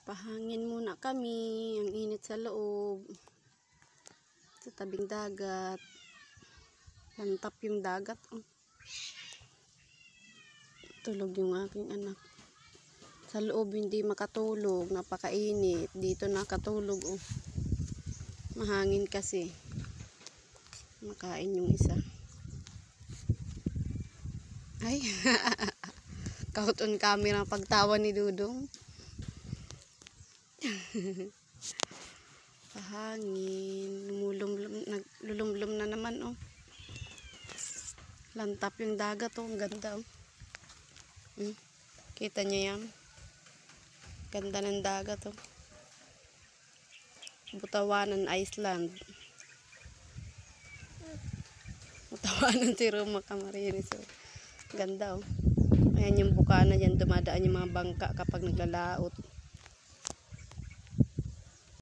Pahangin muna kami. Ang init sa loob. Sa tabing dagat. Lantap yung dagat. Oh. Tulog yung aking anak. Sa loob hindi makatulog. Napakainit. Dito nakatulog. Oh. Mahangin kasi. Makain yung isa. Ay. Caught on camera ang pagtawa ni Dudong. Pahangin. Lulumlum na naman. Oh. Lantap yung dagat. Oh. Ang ganda. Oh. Kita niyo yan? Ganda ng dagat. Oh. Butawanan Island. Butawanan si Roma Camarines. Oh. Ganda. Oh. Ayan yung bukana dyan. Dumadaan yung mga bangka kapag naglalaot.